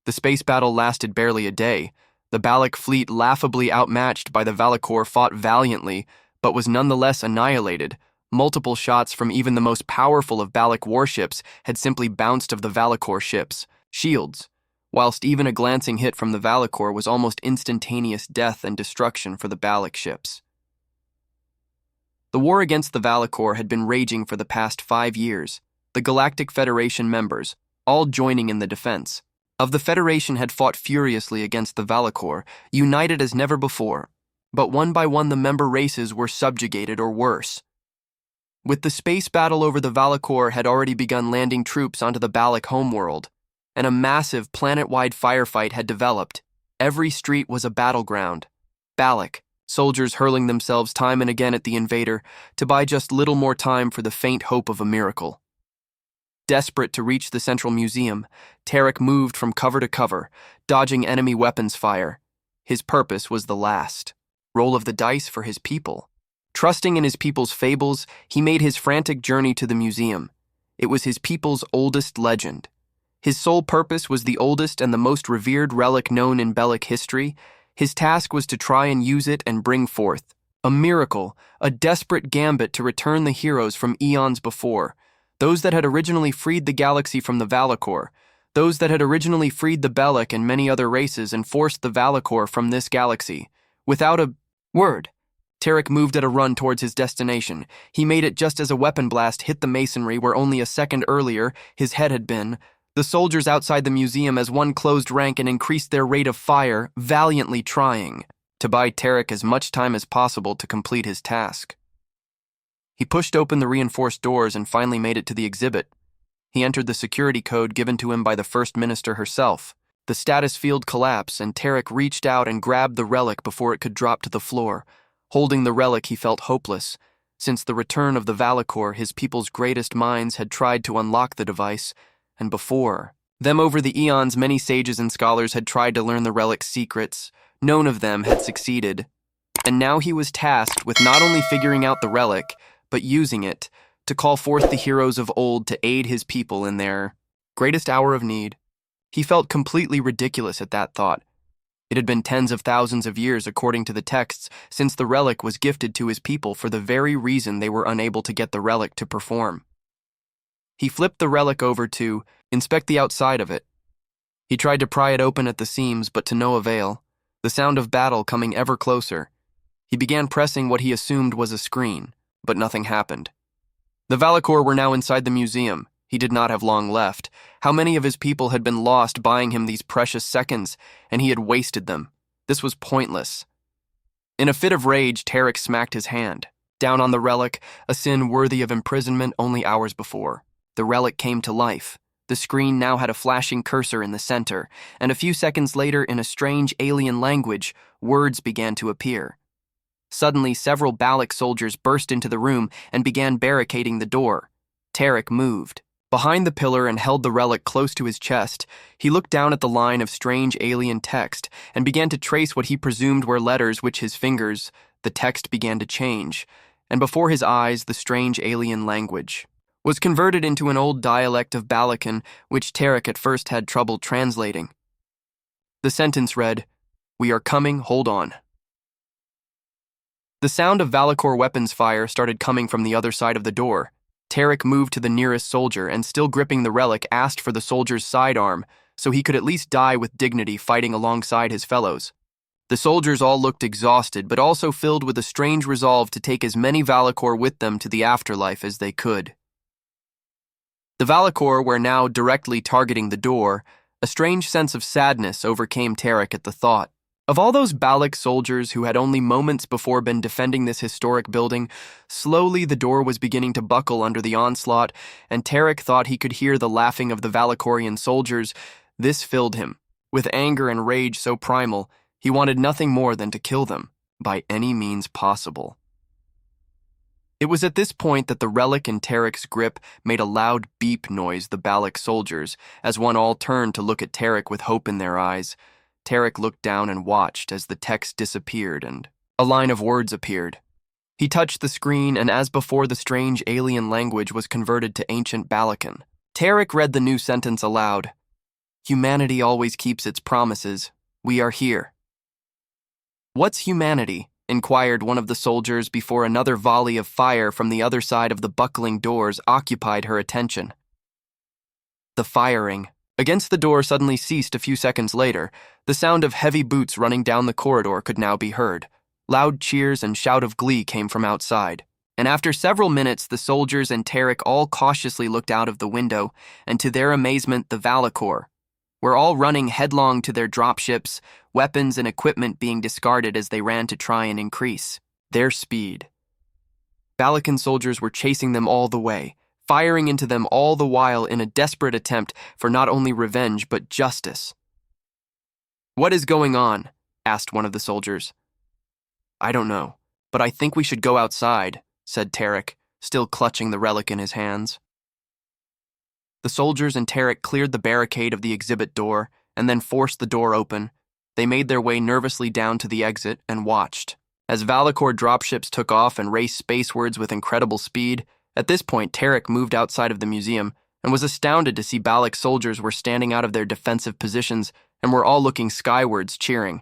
The space battle lasted barely a day. The Balac fleet, laughably outmatched by the Valakor, fought valiantly, but was nonetheless annihilated. Multiple shots from even the most powerful of Balac warships had simply bounced off the Valakor ships' shields, whilst even a glancing hit from the Valakor was almost instantaneous death and destruction for the Balac ships. The war against the Valakor had been raging for the past 5 years. The Galactic Federation members, all joining in the defense of the Federation, had fought furiously against the Valakor, united as never before, but one by one the member races were subjugated or worse. With the space battle over the Valakor had already begun landing troops onto the Balac homeworld, and a massive planet-wide firefight had developed. Every street was a battleground. Balac, soldiers hurling themselves time and again at the invader to buy just little more time for the faint hope of a miracle. Desperate to reach the central museum, Tarek moved from cover to cover, dodging enemy weapons fire. His purpose was the last roll of the dice for his people. Trusting in his people's fables, he made his frantic journey to the museum. It was his people's oldest legend. His sole purpose was the oldest and the most revered relic known in Balac history. His task was to try and use it and bring forth a miracle, a desperate gambit to return the heroes from eons before, those that had originally freed the galaxy from the Valakor, those that had originally freed the Balac and many other races and forced the Valakor from this galaxy. Without a word, Tarek moved at a run towards his destination. He made it just as a weapon blast hit the masonry where only a second earlier his head had been. The soldiers outside the museum as one closed rank and increased their rate of fire, valiantly trying to buy Tarek as much time as possible to complete his task. He pushed open the reinforced doors and finally made it to the exhibit. He entered the security code given to him by the First Minister herself. The status field collapsed, and Tarek reached out and grabbed the relic before it could drop to the floor. Holding the relic, he felt hopeless. Since the return of the Valakor, his people's greatest minds had tried to unlock the device, and before them over the eons, many sages and scholars had tried to learn the relic's secrets. None of them had succeeded. And now he was tasked with not only figuring out the relic, but using it to call forth the heroes of old to aid his people in their greatest hour of need. He felt completely ridiculous at that thought. It had been tens of thousands of years, according to the texts, since the relic was gifted to his people for the very reason they were unable to get the relic to perform. He flipped the relic over to inspect the outside of it. He tried to pry it open at the seams, but to no avail, the sound of battle coming ever closer. He began pressing what he assumed was a screen, but nothing happened. The Valakor were now inside the museum. He did not have long left. How many of his people had been lost buying him these precious seconds, and he had wasted them. This was pointless. In a fit of rage, Tarek smacked his hand down on the relic, a sin worthy of imprisonment only hours before. The relic came to life. The screen now had a flashing cursor in the center, and a few seconds later, in a strange alien language, words began to appear. Suddenly, several Balac soldiers burst into the room and began barricading the door. Tarek moved behind the pillar and held the relic close to his chest. He looked down at the line of strange alien text and began to trace what he presumed were letters which his fingers, the text began to change, and before his eyes the strange alien language was converted into an old dialect of Balacan which Tarek at first had trouble translating. The sentence read, "We are coming, hold on." The sound of Valakor weapons fire started coming from the other side of the door. Tarek moved to the nearest soldier and, still gripping the relic, asked for the soldier's sidearm so he could at least die with dignity fighting alongside his fellows. The soldiers all looked exhausted, but also filled with a strange resolve to take as many Valakor with them to the afterlife as they could. The Valakor were now directly targeting the door. A strange sense of sadness overcame Tarek at the thought. Of all those Balac soldiers who had only moments before been defending this historic building, slowly the door was beginning to buckle under the onslaught, and Tarek thought he could hear the laughing of the Valakorian soldiers. This filled him with anger and rage so primal, he wanted nothing more than to kill them, by any means possible. It was at this point that the relic in Tarek's grip made a loud beep noise the Balac soldiers, as one all turned to look at Tarek with hope in their eyes. Tarek looked down and watched as the text disappeared and a line of words appeared. He touched the screen, and as before, the strange alien language was converted to ancient Balacan. Tarek read the new sentence aloud. Humanity always keeps its promises. We are here. What's humanity? Inquired one of the soldiers before another volley of fire from the other side of the buckling doors occupied her attention. The firing against the door suddenly ceased a few seconds later. The sound of heavy boots running down the corridor could now be heard. Loud cheers and shout of glee came from outside. And after several minutes, the soldiers and Tarek all cautiously looked out of the window, and to their amazement, the Valakor were all running headlong to their dropships, weapons and equipment being discarded as they ran to try and increase their speed. Valakan soldiers were chasing them all the way, firing into them all the while in a desperate attempt for not only revenge but justice. "What is going on?" asked one of the soldiers. "I don't know, but I think we should go outside," said Tarek, still clutching the relic in his hands. The soldiers and Tarek cleared the barricade of the exhibit door and then forced the door open. They made their way nervously down to the exit and watched as Valakor dropships took off and raced spacewards with incredible speed. At this point, Tarek moved outside of the museum and was astounded to see Balak soldiers were standing out of their defensive positions and were all looking skywards, cheering.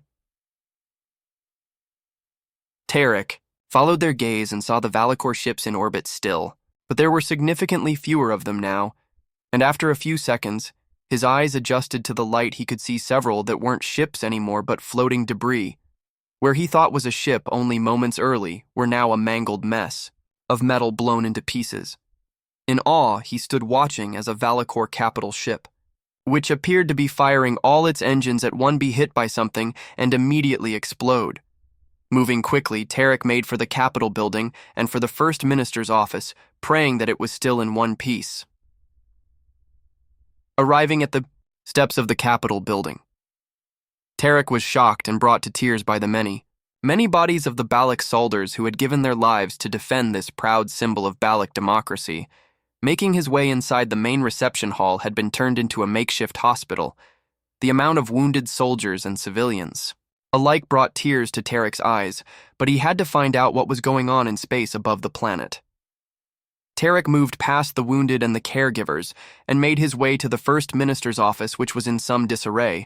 Tarek followed their gaze and saw the Valakor ships in orbit still, but there were significantly fewer of them now, and after a few seconds, his eyes adjusted to the light. He could see several that weren't ships anymore but floating debris. Where he thought was a ship only moments early were now a mangled mess of metal blown into pieces. In awe, he stood watching as a Valakor capital ship, which appeared to be firing all its engines at one, be hit by something and immediately explode. Moving quickly, Tarek made for the Capitol building and for the First Minister's office, praying that it was still in one piece. Arriving at the steps of the Capitol building, Tarek was shocked and brought to tears by the many bodies of the Balak soldiers who had given their lives to defend this proud symbol of Balak democracy. Making his way inside the main reception hall had been turned into a makeshift hospital. The amount of wounded soldiers and civilians alike brought tears to Tarek's eyes, but he had to find out what was going on in space above the planet. Tarek moved past the wounded and the caregivers and made his way to the First Minister's office, which was in some disarray.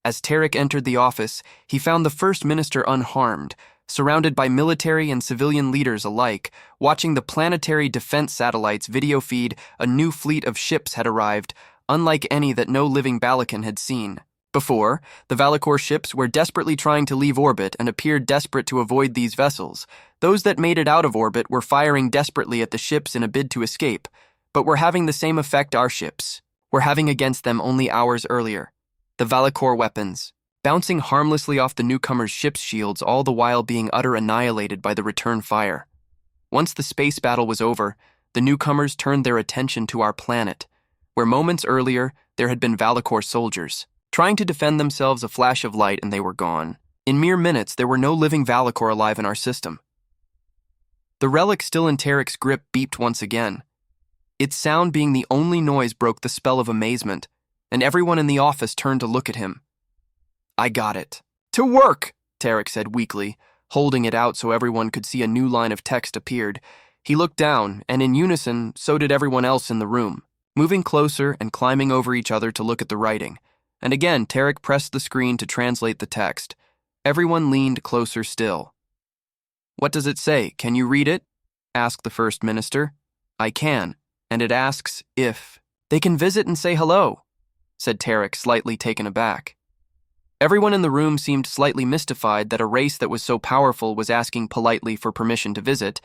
As Tarek entered the office, he found the First Minister unharmed, surrounded by military and civilian leaders alike, watching the planetary defense satellites video feed. A new fleet of ships had arrived, unlike any that no living Balakan had seen before. The Valakor ships were desperately trying to leave orbit and appeared desperate to avoid these vessels. Those that made it out of orbit were firing desperately at the ships in a bid to escape, but were having the same effect our ships were having against them only hours earlier. The Valakor weapons, bouncing harmlessly off the newcomers' ship's shields, all the while being annihilated by the return fire. Once the space battle was over, the newcomers turned their attention to our planet, where moments earlier there had been Valakor soldiers trying to defend themselves. A flash of light and they were gone. In mere minutes, there were no living Valakor alive in our system. The relic still in Tarek's grip beeped once again. Its sound being the only noise broke the spell of amazement, and everyone in the office turned to look at him. "I got it." "To work," Tarek said weakly, holding it out so everyone could see. A new line of text appeared. He looked down, and in unison, so did everyone else in the room, moving closer and climbing over each other to look at the writing. And again, Tarek pressed the screen to translate the text. Everyone leaned closer still. "What does it say? Can you read it?" asked the First Minister. "I can, and it asks if they can visit and say hello," said Tarek, slightly taken aback. Everyone in the room seemed slightly mystified that a race that was so powerful was asking politely for permission to visit.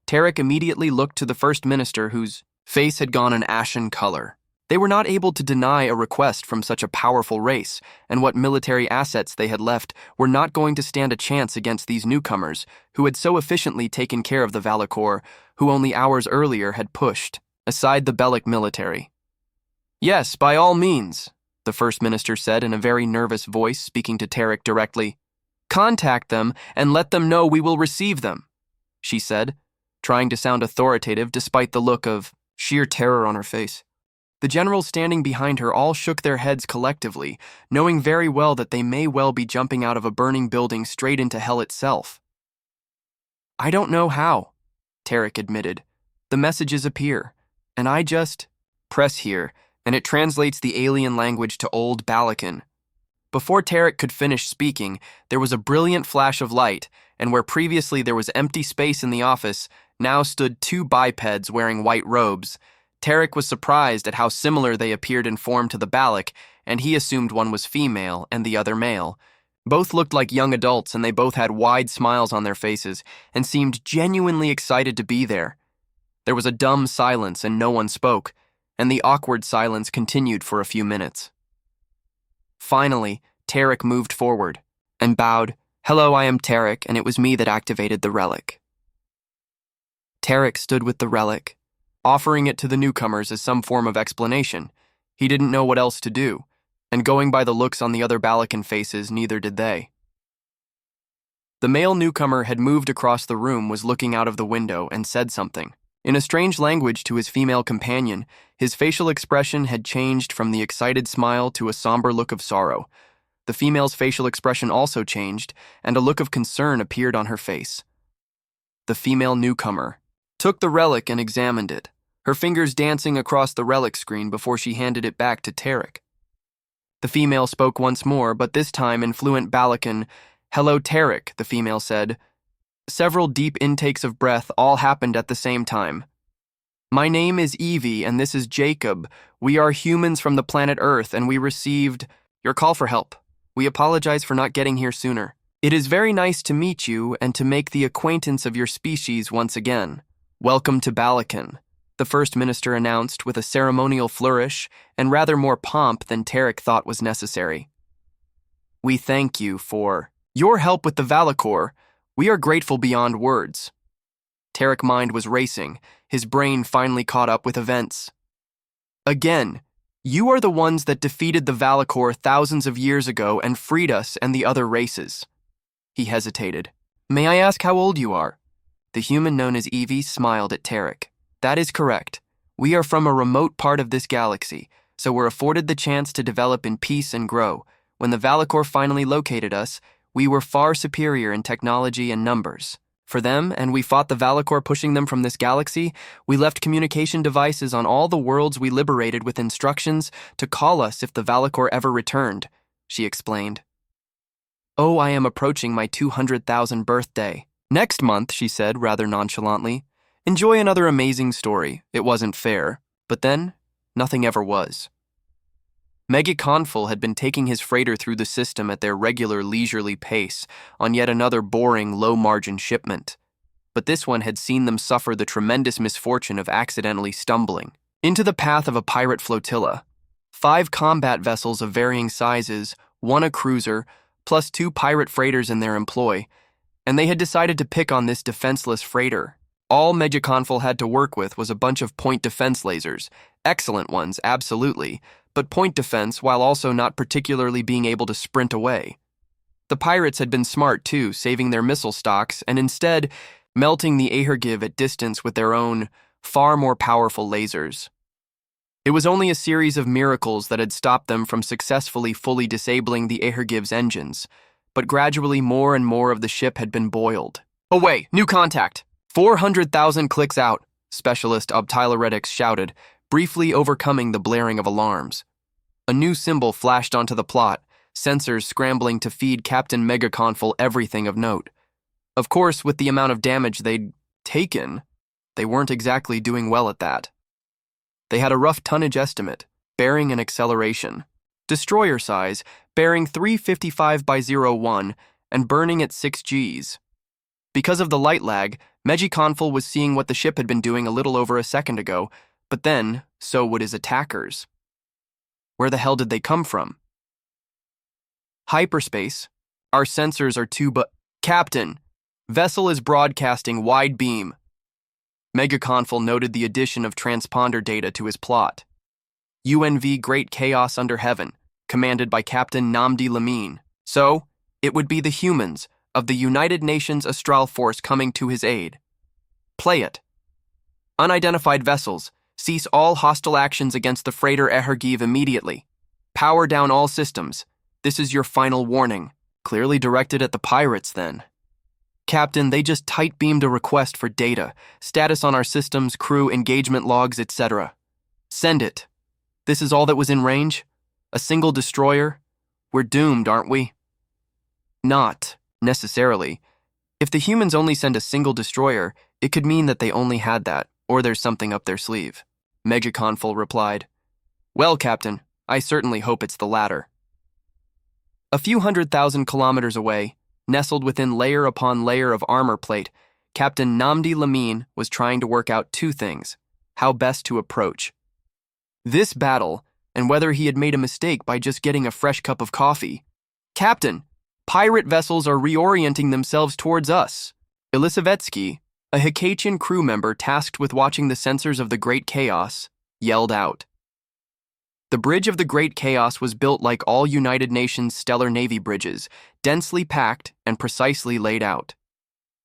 Tarek immediately looked to the First Minister, whose face had gone an ashen color. They were not able to deny a request from such a powerful race, and what military assets they had left were not going to stand a chance against these newcomers, who had so efficiently taken care of the Valakor, who only hours earlier had pushed aside the Bellic military. "Yes, by all means," the First Minister said in a very nervous voice, speaking to Tarek directly. "Contact them and let them know we will receive them," she said, trying to sound authoritative despite the look of sheer terror on her face. The generals standing behind her all shook their heads collectively, knowing very well that they may well be jumping out of a burning building straight into hell itself. "I don't know how," Tarek admitted. "The messages appear, and I just press here," and it translates the alien language to Old Balakan. Before Tarek could finish speaking, there was a brilliant flash of light, and where previously there was empty space in the office, now stood two bipeds wearing white robes. Tarek was surprised at how similar they appeared in form to the Balak, and he assumed one was female and the other male. Both looked like young adults, and they both had wide smiles on their faces and seemed genuinely excited to be there. There was a dumb silence and no one spoke, and the awkward silence continued for a few minutes. Finally, Tarek moved forward and bowed. "Hello, I am Tarek, and it was me that activated the relic." Tarek stood with the relic, offering it to the newcomers as some form of explanation. He didn't know what else to do, and going by the looks on the other Balakan faces, neither did they. The male newcomer had moved across the room, was looking out of the window, and said something. In a strange language to his female companion, his facial expression had changed from the excited smile to a somber look of sorrow. The female's facial expression also changed, and a look of concern appeared on her face. The female newcomer took the relic and examined it, her fingers dancing across the relic screen before she handed it back to Tarek. The female spoke once more, but this time in fluent Balakan. "Hello, Tarek," the female said. Several deep intakes of breath all happened at the same time. "My name is Evie, and this is Jacob. We are humans from the planet Earth, and we received your call for help. We apologize for not getting here sooner. It is very nice to meet you and to make the acquaintance of your species once again. Welcome to Balakan," the First Minister announced with a ceremonial flourish and rather more pomp than Tarek thought was necessary. "We thank you for your help with the Valakor. We are grateful beyond words." Tarek's mind was racing. His brain finally caught up with events. "Again, you are the ones that defeated the Valakor thousands of years ago and freed us and the other races." He hesitated. "May I ask how old you are?" The human known as Evie smiled at Tarek. "That is correct. We are from a remote part of this galaxy, so we're afforded the chance to develop in peace and grow. When the Valakor finally located us, we were far superior in technology and numbers. For them, and we fought the Valakor pushing them from this galaxy, we left communication devices on all the worlds we liberated with instructions to call us if the Valakor ever returned," she explained. "Oh, I am approaching my 200,000th birthday. Next month," she said rather nonchalantly. "Enjoy another amazing story. It wasn't fair, but then, nothing ever was." Megaconful had been taking his freighter through the system at their regular leisurely pace on yet another boring, low-margin shipment. But this one had seen them suffer the tremendous misfortune of accidentally stumbling into the path of a pirate flotilla. 5 combat vessels of varying sizes, 1 a cruiser, plus 2 pirate freighters in their employ, and they had decided to pick on this defenseless freighter. All Megaconful had to work with was a bunch of point defense lasers, excellent ones, absolutely, but point defense while also not particularly being able to sprint away. The pirates had been smart too, saving their missile stocks and instead melting the Ahergiv at distance with their own, far more powerful lasers. It was only a series of miracles that had stopped them from successfully fully disabling the Ahergiv's engines, but gradually more and more of the ship had been boiled. "Away! New contact! 400,000 clicks out," Specialist Obtylaretics shouted, briefly overcoming the blaring of alarms. A new symbol flashed onto the plot, sensors scrambling to feed Captain Megaconful everything of note. Of course, with the amount of damage they'd taken, they weren't exactly doing well at that. They had a rough tonnage estimate, bearing and acceleration. Destroyer size, bearing 355 by 01 and burning at 6 Gs. Because of the light lag, Megaconful was seeing what the ship had been doing a little over a second ago, but then, so would his attackers. Where the hell did they come from? "Hyperspace. Our sensors are too Captain, vessel is broadcasting wide beam." Megaconful noted the addition of transponder data to his plot. "UNV Great Chaos Under Heaven, commanded by Captain Namdi Lamine. So, it would be the humans of the United Nations Astral Force coming to his aid. Play it. Unidentified vessels, cease all hostile actions against the freighter Ahergiv immediately. Power down all systems. This is your final warning." Clearly directed at the pirates, then. "Captain, they just tight-beamed a request for data, status on our systems, crew, engagement logs, etc. Send it." This is all that was in range? A single destroyer? We're doomed, aren't we? Not necessarily. If the humans only send a single destroyer, it could mean that they only had that, or there's something up their sleeve. Megaconful replied. Well, Captain, I certainly hope it's the latter. A few 100,000 kilometers away, nestled within layer upon layer of armor plate, Captain Namdi Lamine was trying to work out two things: how best to approach this battle, and whether he had made a mistake by just getting a fresh cup of coffee. Captain, pirate vessels are reorienting themselves towards us. Elisavetsky, a Hikachian crew member tasked with watching the sensors of the Great Chaos, yelled out. The bridge of the Great Chaos was built like all United Nations Stellar Navy bridges, densely packed and precisely laid out.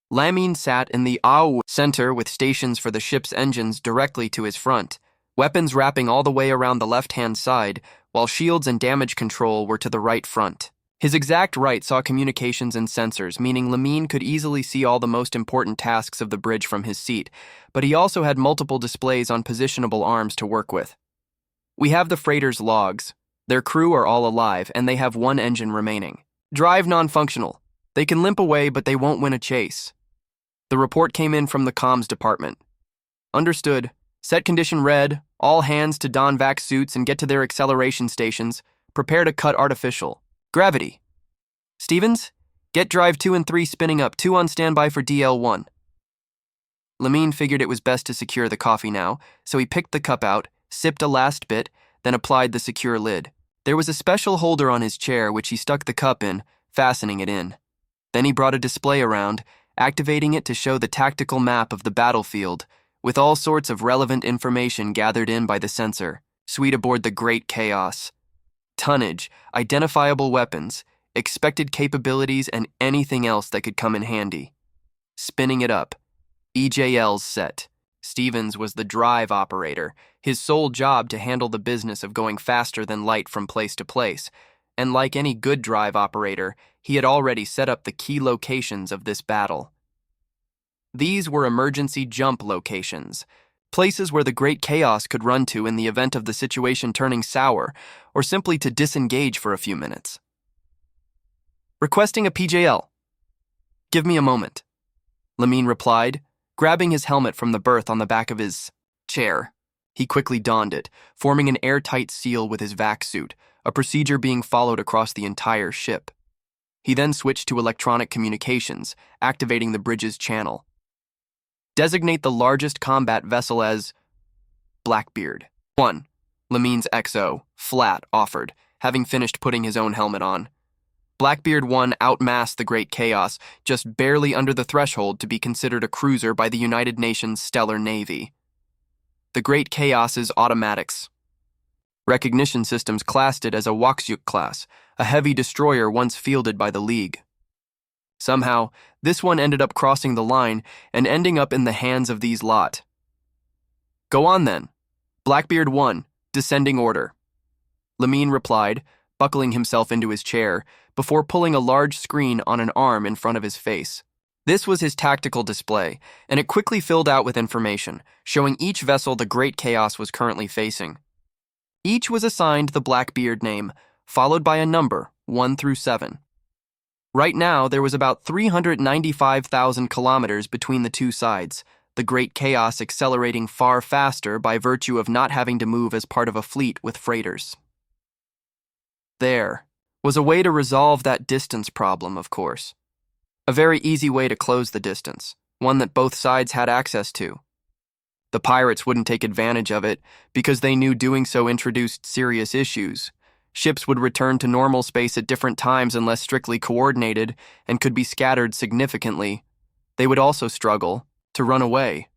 Lamine sat in the outwit center with stations for the ship's engines directly to his front, weapons wrapping all the way around the left-hand side, while shields and damage control were to the right front. His exact right saw communications and sensors, meaning Lamine could easily see all the most important tasks of the bridge from his seat, but he also had multiple displays on positionable arms to work with. We have the freighter's logs. Their crew are all alive, and they have one engine remaining. Drive non-functional. They can limp away, but they won't win a chase. The report came in from the comms department. Understood. Set condition red. All hands to don vac suits and get to their acceleration stations. Prepare to cut artificial gravity. Stevens, get drive 2 and 3 spinning up, 2 on standby for DL1. Lamine figured it was best to secure the coffee now, so he picked the cup out, sipped a last bit, then applied the secure lid. There was a special holder on his chair which he stuck the cup in, fastening it in. Then he brought a display around, activating it to show the tactical map of the battlefield, with all sorts of relevant information gathered in by the sensor, suite aboard the Great Chaos. Tonnage, identifiable weapons, expected capabilities, and anything else that could come in handy. Spinning it up. EJL's set. Stevens was the drive operator, his sole job to handle the business of going faster than light from place to place, and like any good drive operator, he had already set up the key locations of this battle. These were emergency jump locations, places where the Great Chaos could run to in the event of the situation turning sour, or simply to disengage for a few minutes. Requesting a PJL. Give me a moment, Lamine replied, grabbing his helmet from the berth on the back of his chair. He quickly donned it, forming an airtight seal with his vac suit, a procedure being followed across the entire ship. He then switched to electronic communications, activating the bridge's channel. Designate the largest combat vessel as Blackbeard 1, Lamine's XO, flat, offered, having finished putting his own helmet on. Blackbeard 1 outmassed the Great Chaos, just barely under the threshold to be considered a cruiser by the United Nations Stellar Navy. The Great Chaos's automatics. Recognition systems classed it as a Waksuk class, a heavy destroyer once fielded by the League. Somehow, this one ended up crossing the line and ending up in the hands of these lot. Go on then. Blackbeard 1, descending order. Lamine replied, buckling himself into his chair, before pulling a large screen on an arm in front of his face. This was his tactical display, and it quickly filled out with information, showing each vessel the Great Chaos was currently facing. Each was assigned the Blackbeard name, followed by a number, 1 through 7. Right now, there was about 395,000 kilometers between the two sides, the Great Chaos accelerating far faster by virtue of not having to move as part of a fleet with freighters. There was a way to resolve that distance problem, of course. A very easy way to close the distance, one that both sides had access to. The pirates wouldn't take advantage of it because they knew doing so introduced serious issues. Ships would return to normal space at different times unless strictly coordinated and could be scattered significantly. They would also struggle to run away.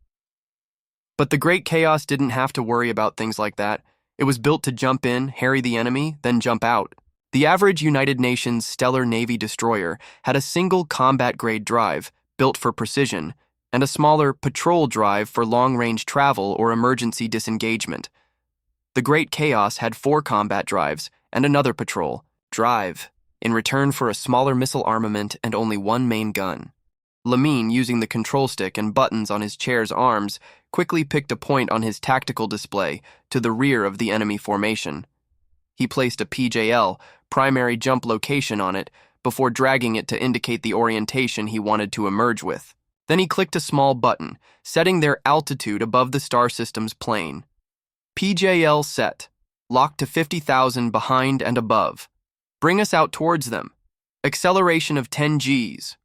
But the Great Chaos didn't have to worry about things like that. It was built to jump in, harry the enemy, then jump out. The average United Nations Stellar Navy destroyer had a single combat-grade drive, built for precision, and a smaller patrol drive for long-range travel or emergency disengagement. The Great Chaos had 4 combat drives and another patrol drive, in return for a smaller missile armament and only one main gun. Lamine, using the control stick and buttons on his chair's arms, quickly picked a point on his tactical display to the rear of the enemy formation. He placed a PJL, primary jump location, on it before dragging it to indicate the orientation he wanted to emerge with. Then he clicked a small button, setting their altitude above the star system's plane. PJL set. Lock to 50,000 behind and above. Bring us out towards them. Acceleration of 10 Gs.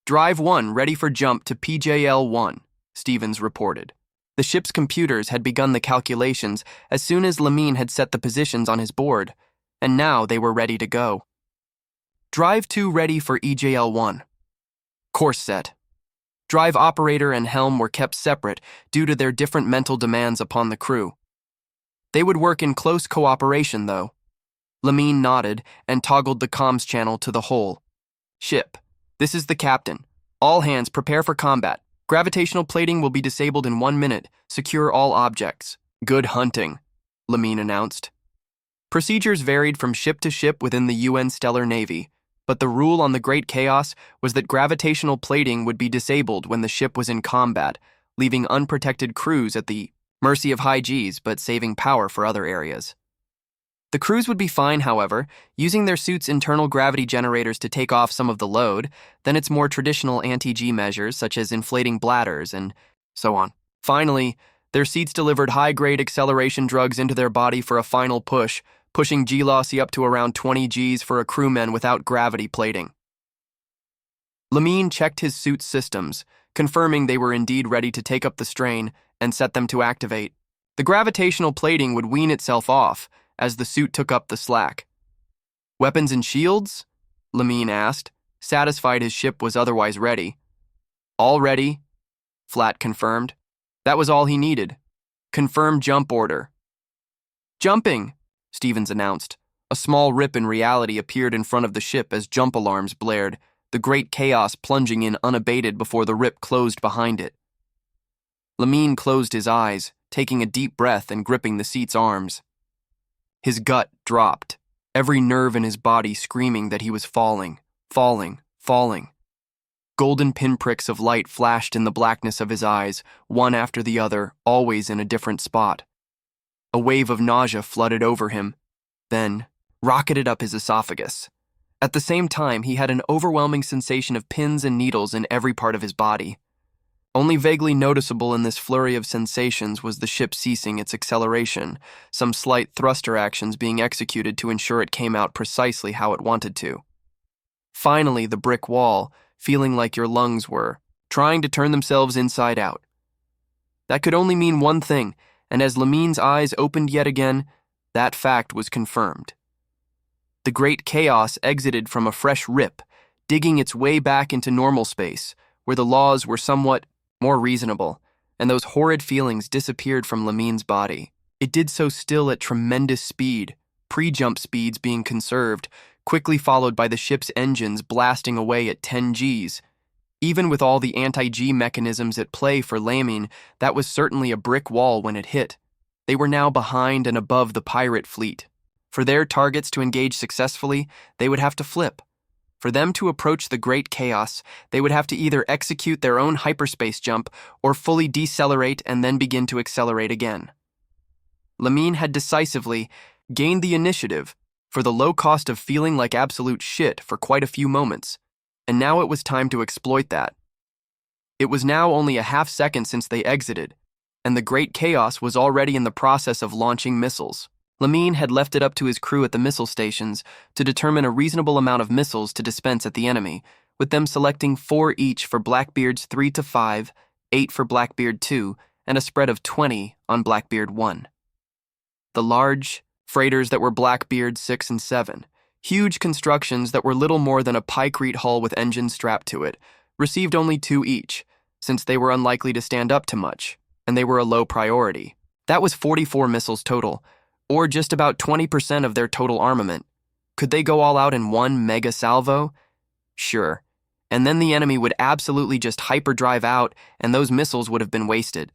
Drive 1 ready for jump to PJL 1, Stevens reported. The ship's computers had begun the calculations as soon as Lamine had set the positions on his board, and now they were ready to go. Drive 2 ready for EJL 1. Course set. Drive operator and helm were kept separate due to their different mental demands upon the crew. They would work in close cooperation, though. Lamine nodded and toggled the comms channel to the whole. Ship, this is the captain. All hands prepare for combat. Gravitational plating will be disabled in 1 minute. Secure all objects. Good hunting, Lamine announced. Procedures varied from ship to ship within the UN Stellar Navy, but the rule on the Great Chaos was that gravitational plating would be disabled when the ship was in combat, leaving unprotected crews at the mercy of high Gs but saving power for other areas. The crews would be fine, however, using their suits' internal gravity generators to take off some of the load, then its more traditional anti-G measures such as inflating bladders and so on. Finally, their seats delivered high-grade acceleration drugs into their body for a final push, pushing G-lossy up to around 20 Gs for a crewman without gravity plating. Lamine checked his suit's systems, confirming they were indeed ready to take up the strain and set them to activate. The gravitational plating would wean itself off as the suit took up the slack. Weapons and shields? Lamine asked, satisfied his ship was otherwise ready. All ready, Flat confirmed. That was all he needed. Confirm jump order. Jumping, Stevens announced. A small rip in reality appeared in front of the ship as jump alarms blared, the great chaos plunging in unabated before the rip closed behind it. Lamine closed his eyes, taking a deep breath and gripping the seat's arms. His gut dropped, every nerve in his body screaming that he was falling, falling, falling. Golden pinpricks of light flashed in the blackness of his eyes, one after the other, always in a different spot. A wave of nausea flooded over him, then rocketed up his esophagus. At the same time, he had an overwhelming sensation of pins and needles in every part of his body. Only vaguely noticeable in this flurry of sensations was the ship ceasing its acceleration, some slight thruster actions being executed to ensure it came out precisely how it wanted to. Finally, the brick wall, feeling like your lungs were, trying to turn themselves inside out. That could only mean one thing, and as Lamine's eyes opened yet again, that fact was confirmed. The great chaos exited from a fresh rip, digging its way back into normal space, where the laws were somewhat more reasonable, and those horrid feelings disappeared from Lamine's body. It did so still at tremendous speed, pre-jump speeds being conserved, quickly followed by the ship's engines blasting away at 10 Gs. Even with all the anti-G mechanisms at play for Lamine, that was certainly a brick wall when it hit. They were now behind and above the pirate fleet. For their targets to engage successfully, they would have to flip. For them to approach the great chaos, they would have to either execute their own hyperspace jump or fully decelerate and then begin to accelerate again. Lamine had decisively gained the initiative for the low cost of feeling like absolute shit for quite a few moments, and now it was time to exploit that. It was now only a half second since they exited, and the great chaos was already in the process of launching missiles. Lamine had left it up to his crew at the missile stations to determine a reasonable amount of missiles to dispense at the enemy, with them selecting 4 each for Blackbeard's 3 to 5, 8 for Blackbeard 2, and a spread of 20 on Blackbeard 1. The large freighters that were Blackbeard 6 and 7, huge constructions that were little more than a pykrete hull with engines strapped to it, received only 2 each, since they were unlikely to stand up to much, and they were a low priority. That was 44 missiles total, or just about 20% of their total armament. Could they go all out in one mega salvo? Sure. And then the enemy would absolutely just hyperdrive out, and those missiles would have been wasted.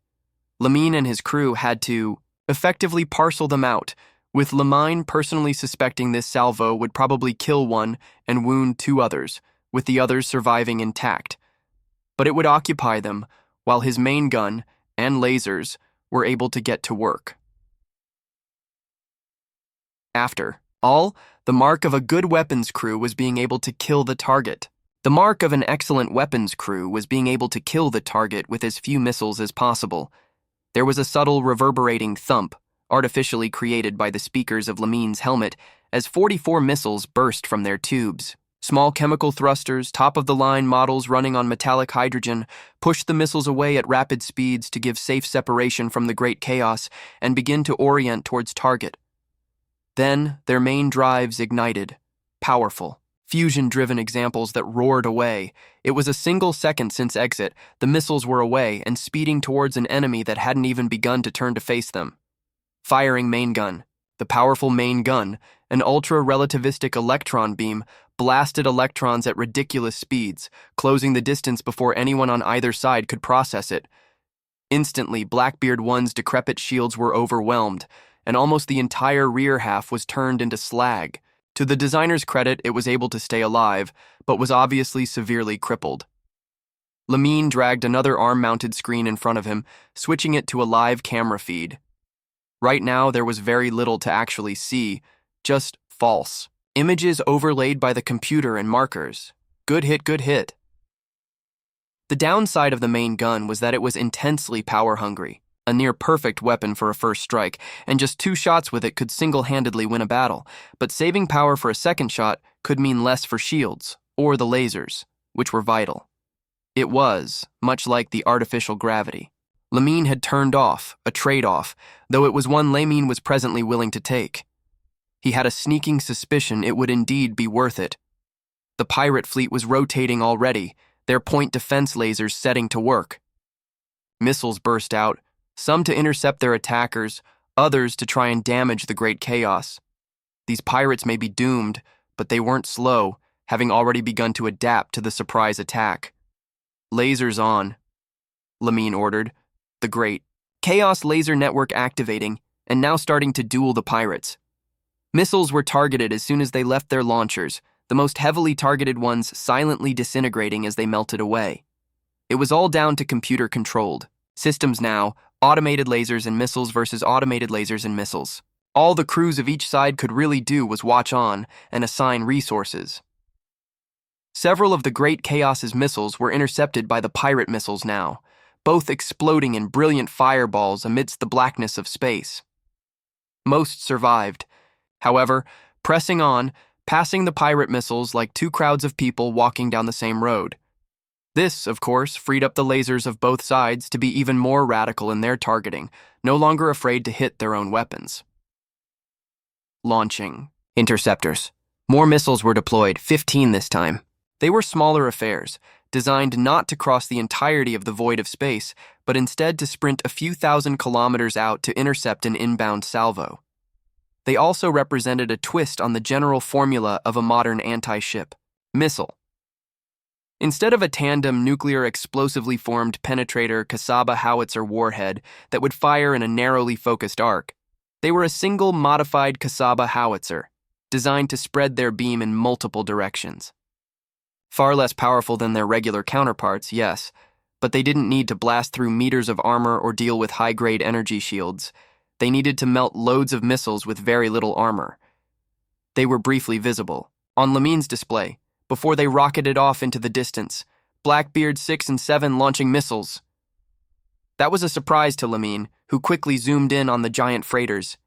Lamine and his crew had to effectively parcel them out, with Lamine personally suspecting this salvo would probably kill one and wound 2 others, with the others surviving intact. But it would occupy them, while his main gun, and lasers were able to get to work. After all, the mark of a good weapons crew was being able to kill the target. The mark of an excellent weapons crew was being able to kill the target with as few missiles as possible. There was a subtle reverberating thump, artificially created by the speakers of Lamine's helmet, as 44 missiles burst from their tubes. Small chemical thrusters, top-of-the-line models running on metallic hydrogen, pushed the missiles away at rapid speeds to give safe separation from the great chaos and begin to orient towards target. Then, their main drives ignited. Powerful, fusion-driven examples that roared away. It was a single second since exit. The missiles were away and speeding towards an enemy that hadn't even begun to turn to face them. Firing main gun. The powerful main gun, an ultra-relativistic electron beam, blasted electrons at ridiculous speeds, closing the distance before anyone on either side could process it. Instantly, Blackbeard 1's decrepit shields were overwhelmed, and almost the entire rear half was turned into slag. To the designer's credit, it was able to stay alive, but was obviously severely crippled. Lamine dragged another arm-mounted screen in front of him, switching it to a live camera feed. Right now, there was very little to actually see, just false images overlaid by the computer and markers. Good hit, good hit. The downside of the main gun was that it was intensely power-hungry, a near-perfect weapon for a first strike, and just 2 shots with it could single-handedly win a battle, but saving power for a second shot could mean less for shields, or the lasers, which were vital. It was, much like the artificial gravity. Lamine had turned off, a trade-off, though it was one Lamine was presently willing to take. He had a sneaking suspicion it would indeed be worth it. The pirate fleet was rotating already, their point defense lasers setting to work. Missiles burst out, some to intercept their attackers, others to try and damage the great chaos. These pirates may be doomed, but they weren't slow, having already begun to adapt to the surprise attack. Lasers on, Lamine ordered, the great chaos laser network activating, and now starting to duel the pirates. Missiles were targeted as soon as they left their launchers, the most heavily targeted ones silently disintegrating as they melted away. It was all down to computer-controlled. Systems now, automated lasers and missiles versus automated lasers and missiles. All the crews of each side could really do was watch on and assign resources. Several of the Great Chaos's missiles were intercepted by the pirate missiles now, both exploding in brilliant fireballs amidst the blackness of space. Most survived. However, pressing on, passing the pirate missiles like 2 crowds of people walking down the same road. This, of course, freed up the lasers of both sides to be even more radical in their targeting, no longer afraid to hit their own weapons. Launching. Interceptors. More missiles were deployed, 15 this time. They were smaller affairs, designed not to cross the entirety of the void of space, but instead to sprint a few thousand kilometers out to intercept an inbound salvo. They also represented a twist on the general formula of a modern anti-ship missile. Instead of a tandem nuclear explosively formed penetrator Kasaba howitzer warhead that would fire in a narrowly focused arc, they were a single modified Kasaba howitzer, designed to spread their beam in multiple directions. Far less powerful than their regular counterparts, yes, but they didn't need to blast through meters of armor or deal with high-grade energy shields. They needed to melt loads of missiles with very little armor. They were briefly visible, on Lamine's display, before they rocketed off into the distance, Blackbeard 6 and 7 launching missiles. That was a surprise to Lamine, who quickly zoomed in on the giant freighters.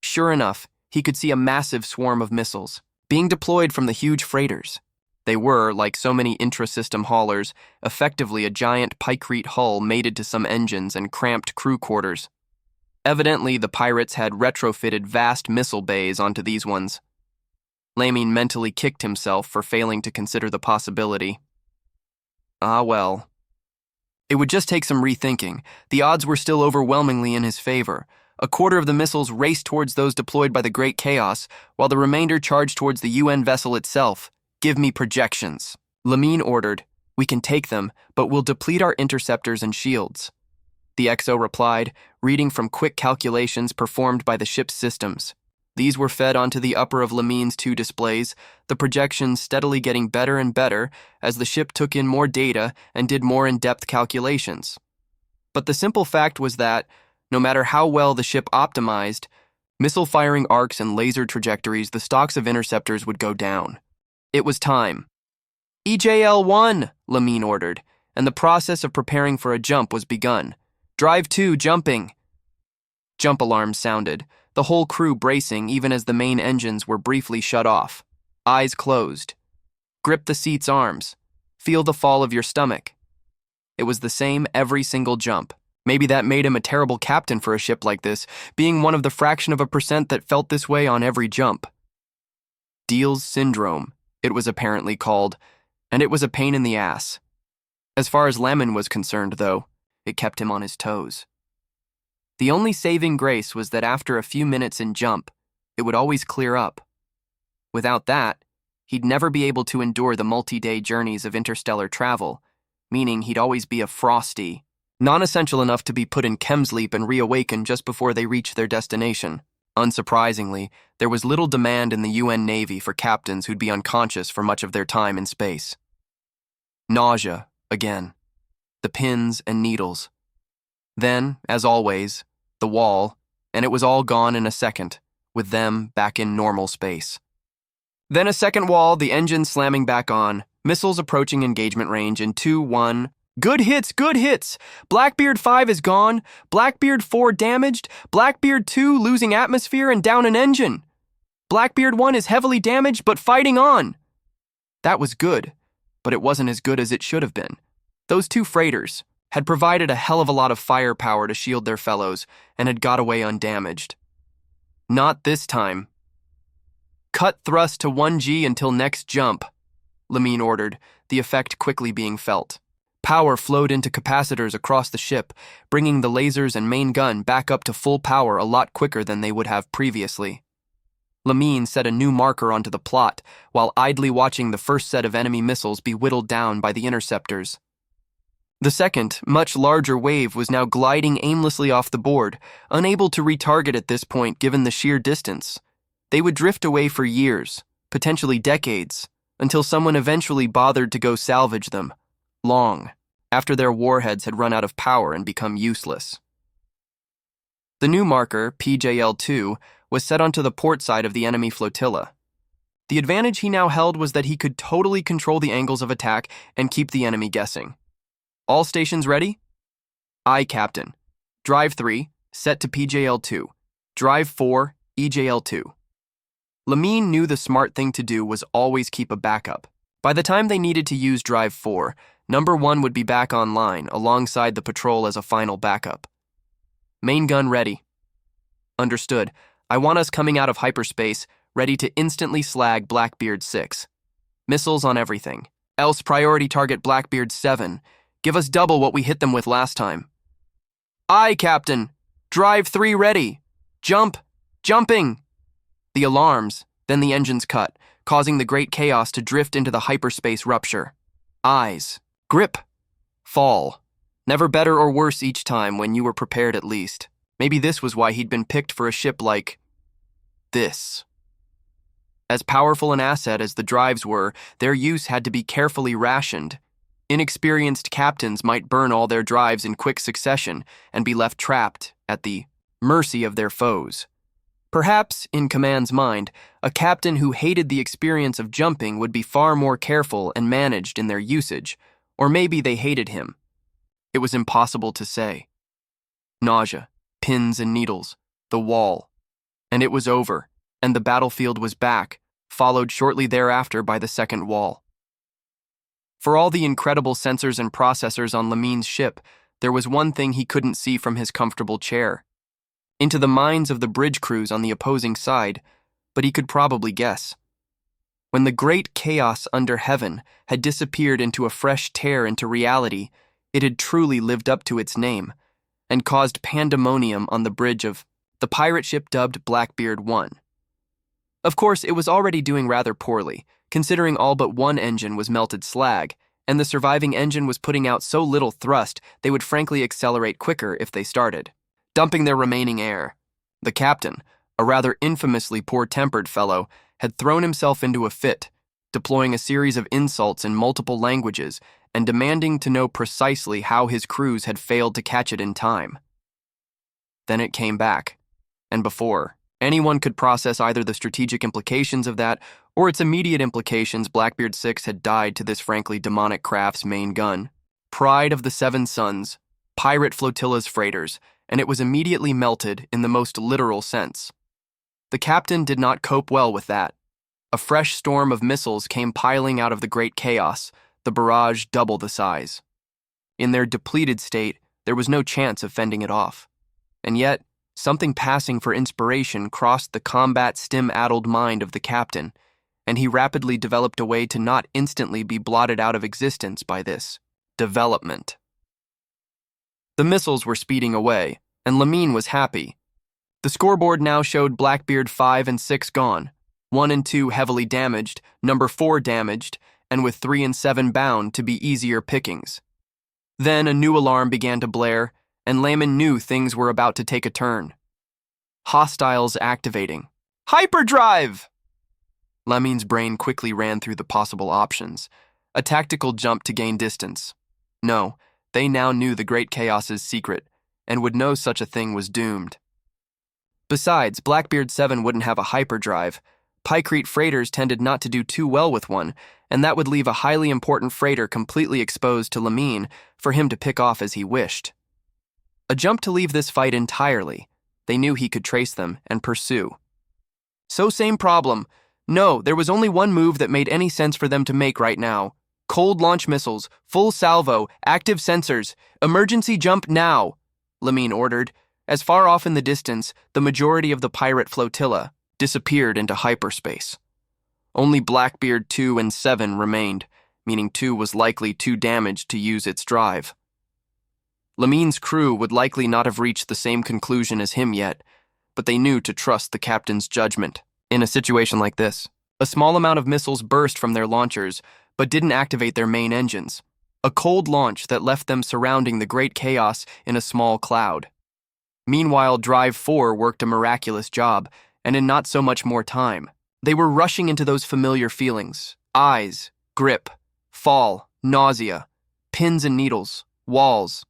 Sure enough, he could see a massive swarm of missiles, being deployed from the huge freighters. They were, like so many intra-system haulers, effectively a giant pykrete hull mated to some engines and cramped crew quarters. Evidently, the pirates had retrofitted vast missile bays onto these ones. Lamine mentally kicked himself for failing to consider the possibility. Ah well. It would just take some rethinking. The odds were still overwhelmingly in his favor. A quarter of the missiles raced towards those deployed by the Great Chaos, while the remainder charged towards the UN vessel itself. Give me projections, Lamine ordered. We can take them, but we'll deplete our interceptors and shields. The XO replied, reading from quick calculations performed by the ship's systems. These were fed onto the upper of Lamine's 2 displays, the projections steadily getting better and better as the ship took in more data and did more in-depth calculations. But the simple fact was that, no matter how well the ship optimized, missile-firing arcs and laser trajectories, the stocks of interceptors would go down. It was time. EJL-1, Lamine ordered, and the process of preparing for a jump was begun. Drive 2, jumping. Jump alarms sounded, the whole crew bracing even as the main engines were briefly shut off. Eyes closed. Grip the seat's arms. Feel the fall of your stomach. It was the same every single jump. Maybe that made him a terrible captain for a ship like this, being one of the fraction of a percent that felt this way on every jump. Deal's syndrome, it was apparently called, and it was a pain in the ass. As far as Lemon was concerned, though, it kept him on his toes. The only saving grace was that after a few minutes in jump, it would always clear up. Without that, he'd never be able to endure the multi-day journeys of interstellar travel, meaning he'd always be a frosty, non-essential enough to be put in chemsleep and reawaken just before they reached their destination. Unsurprisingly, there was little demand in the UN Navy for captains who'd be unconscious for much of their time in space. Nausea, again. The pins and needles. Then, as always, the wall, and it was all gone in a second, with them back in normal space. Then a second wall, the engine slamming back on, missiles approaching engagement range in 2-1. Good hits, good hits! Blackbeard 5 is gone, Blackbeard 4 damaged, Blackbeard 2 losing atmosphere and down an engine. Blackbeard 1 is heavily damaged but fighting on. That was good, but it wasn't as good as it should have been. Those two freighters had provided a hell of a lot of firepower to shield their fellows and had got away undamaged. Not this time. Cut thrust to 1G until next jump, Lamine ordered, the effect quickly being felt. Power flowed into capacitors across the ship, bringing the lasers and main gun back up to full power a lot quicker than they would have previously. Lamine set a new marker onto the plot, while idly watching the first set of enemy missiles be whittled down by the interceptors. The second, much larger wave was now gliding aimlessly off the board, unable to retarget at this point given the sheer distance. They would drift away for years, potentially decades, until someone eventually bothered to go salvage them. Long, after their warheads had run out of power and become useless. The new marker, PJL-2, was set onto the port side of the enemy flotilla. The advantage he now held was that he could totally control the angles of attack and keep the enemy guessing. All stations ready? Aye, Captain. Drive 3, set to PJL-2. Drive 4, EJL-2. Lamine knew the smart thing to do was always keep a backup. By the time they needed to use Drive 4, Number 1 would be back online alongside the patrol as a final backup. Main gun ready. Understood. I want us coming out of hyperspace, ready to instantly slag Blackbeard 6. Missiles on everything. Else priority target Blackbeard 7. Give us double what we hit them with last time. Aye, Captain. Drive 3 ready. Jump. Jumping. The alarms, then the engines cut, causing the great chaos to drift into the hyperspace rupture. Eyes. Grip. Fall. Never better or worse each time when you were prepared at least. Maybe this was why he'd been picked for a ship like this. As powerful an asset as the drives were, their use had to be carefully rationed. Inexperienced captains might burn all their drives in quick succession and be left trapped at the mercy of their foes. Perhaps, in command's mind, a captain who hated the experience of jumping would be far more careful and managed in their usage, or maybe they hated him. It was impossible to say. Nausea, pins and needles, the wall. And it was over, and the battlefield was back, followed shortly thereafter by the second wall. For all the incredible sensors and processors on Lamine's ship, there was one thing he couldn't see from his comfortable chair. Into the minds of the bridge crews on the opposing side, but he could probably guess. When the great chaos under heaven had disappeared into a fresh tear into reality, it had truly lived up to its name, and caused pandemonium on the bridge of the pirate ship dubbed Blackbeard 1. Of course, it was already doing rather poorly, considering all but one engine was melted slag, and the surviving engine was putting out so little thrust they would frankly accelerate quicker if they started, dumping their remaining air. The captain, a rather infamously poor-tempered fellow, had thrown himself into a fit, deploying a series of insults in multiple languages and demanding to know precisely how his crews had failed to catch it in time. Then it came back, and before anyone could process either the strategic implications of that or its immediate implications, Blackbeard 6 had died to this frankly demonic craft's main gun. Pride of the Seven Suns, pirate flotilla's freighters, and it was immediately melted in the most literal sense. The captain did not cope well with that. A fresh storm of missiles came piling out of the great chaos, the barrage double the size. In their depleted state, there was no chance of fending it off. And yet, something passing for inspiration crossed the combat-stim-addled mind of the captain, and he rapidly developed a way to not instantly be blotted out of existence by this development. The missiles were speeding away, and Lamine was happy. The scoreboard now showed Blackbeard 5 and 6 gone, 1 and 2 heavily damaged, number 4 damaged, and with 3 and 7 bound to be easier pickings. Then a new alarm began to blare, and Lamine knew things were about to take a turn. Hostiles activating. Hyperdrive! Lamine's brain quickly ran through the possible options. A tactical jump to gain distance. No, they now knew the Great Chaos's secret, and would know such a thing was doomed. Besides, Blackbeard 7 wouldn't have a hyperdrive. Pykrete freighters tended not to do too well with one, and that would leave a highly important freighter completely exposed to Lamine for him to pick off as he wished. A jump to leave this fight entirely. They knew he could trace them and pursue. So same problem. No, there was only one move that made any sense for them to make right now. Cold launch missiles, full salvo, active sensors, emergency jump now, Lamine ordered. As far off in the distance, the majority of the pirate flotilla disappeared into hyperspace. Only Blackbeard 2 and 7 remained, meaning 2 was likely too damaged to use its drive. Lamine's crew would likely not have reached the same conclusion as him yet, but they knew to trust the captain's judgment. In a situation like this, a small amount of missiles burst from their launchers, but didn't activate their main engines. A cold launch that left them surrounding the Great Chaos in a small cloud. Meanwhile, Drive 4 worked a miraculous job, and in not so much more time. They were rushing into those familiar feelings. Eyes, grip, fall, nausea, pins and needles, walls.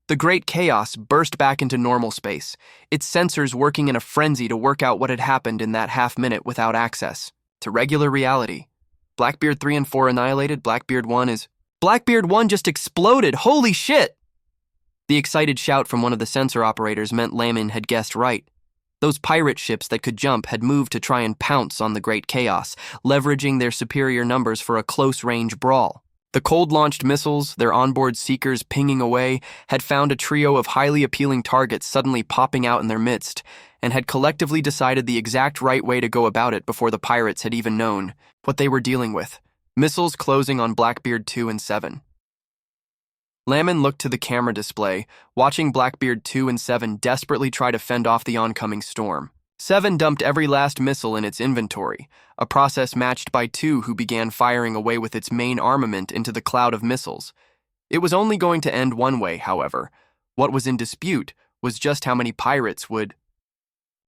The Great Chaos burst back into normal space, its sensors working in a frenzy to work out what had happened in that half-minute without access to regular reality. Blackbeard 3 and 4 annihilated, Blackbeard 1 is... Blackbeard 1 just exploded! Holy shit! The excited shout from one of the sensor operators meant Lamine had guessed right. Those pirate ships that could jump had moved to try and pounce on the Great Chaos, leveraging their superior numbers for a close-range brawl. The cold-launched missiles, their onboard seekers pinging away, had found a trio of highly appealing targets suddenly popping out in their midst, and had collectively decided the exact right way to go about it before the pirates had even known what they were dealing with. Missiles closing on Blackbeard 2 and 7. Lamine looked to the camera display, watching Blackbeard 2 and 7 desperately try to fend off the oncoming storm. 7 dumped every last missile in its inventory, a process matched by 2 who began firing away with its main armament into the cloud of missiles. It was only going to end one way, however. What was in dispute was just how many pirates would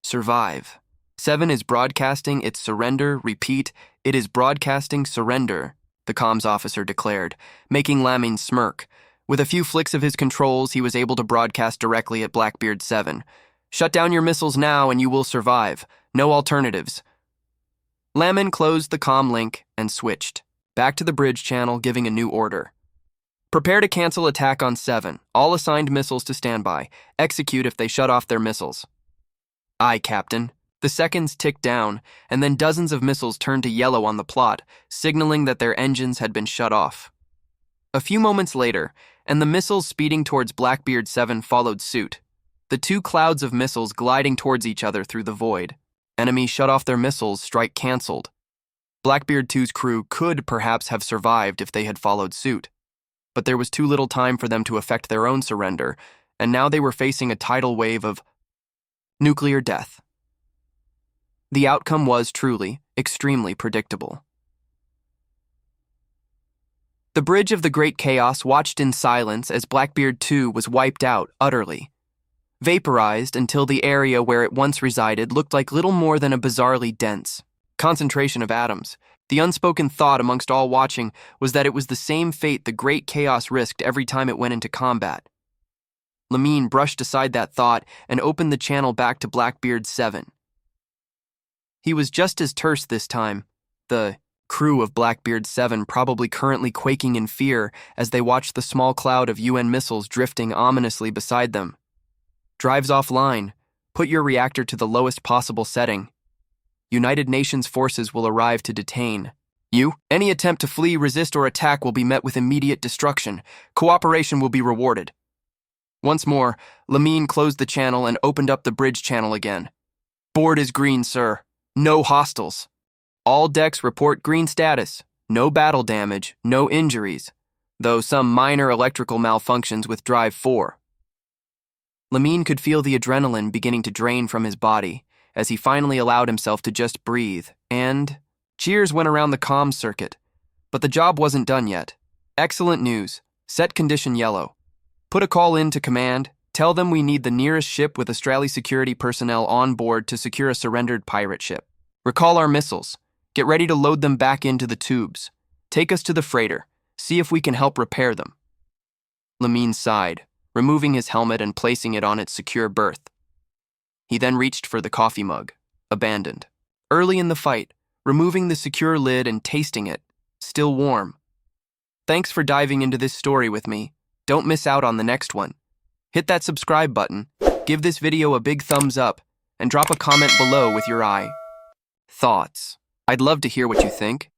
survive. 7 is broadcasting its surrender, repeat, it is broadcasting surrender, the comms officer declared, making Lamine smirk. With a few flicks of his controls, he was able to broadcast directly at Blackbeard 7. Shut down your missiles now and you will survive. No alternatives. Lamine closed the comm link and switched back to the bridge channel, giving a new order. Prepare to cancel attack on 7. All assigned missiles to standby. Execute if they shut off their missiles. Aye, Captain. The seconds ticked down, and then dozens of missiles turned to yellow on the plot, signaling that their engines had been shut off. A few moments later, and the missiles speeding towards Blackbeard 7 followed suit. The 2 clouds of missiles gliding towards each other through the void. Enemy shut off their missiles, strike cancelled. Blackbeard 2's crew could perhaps have survived if they had followed suit. But there was too little time for them to effect their own surrender, and now they were facing a tidal wave of nuclear death. The outcome was truly, extremely predictable. The bridge of the Great Chaos watched in silence as Blackbeard 2 was wiped out utterly. Vaporized until the area where it once resided looked like little more than a bizarrely dense concentration of atoms, The unspoken thought amongst all watching was that it was the same fate the Great Chaos risked every time it went into combat. Lamine brushed aside that thought and opened the channel back to Blackbeard 7. He was just as terse this time, the crew of Blackbeard 7 probably currently quaking in fear as they watched the small cloud of UN missiles drifting ominously beside them. Drives offline. Put your reactor to the lowest possible setting. United Nations forces will arrive to detain you. Any attempt to flee, resist, or attack will be met with immediate destruction. Cooperation will be rewarded. Once more, Lamine closed the channel and opened up the bridge channel again. Board is green, sir. No hostiles. All decks report green status. No battle damage, no injuries, though some minor electrical malfunctions with Drive 4. Lamine could feel the adrenaline beginning to drain from his body as he finally allowed himself to just breathe, and cheers went around the comms circuit. But the job wasn't done yet. Excellent news. Set condition yellow. Put a call in to command. Tell them we need the nearest ship with Australia security personnel on board to secure a surrendered pirate ship. Recall our missiles. Get ready to load them back into the tubes. Take us to the freighter. See if we can help repair them. Lamine sighed, removing his helmet and placing it on its secure berth. He then reached for the coffee mug, abandoned. Early in the fight, removing the secure lid and tasting it, still warm. Thanks for diving into this story with me. Don't miss out on the next one. Hit that subscribe button, give this video a big thumbs up, and drop a comment below with your thoughts. I'd love to hear what you think.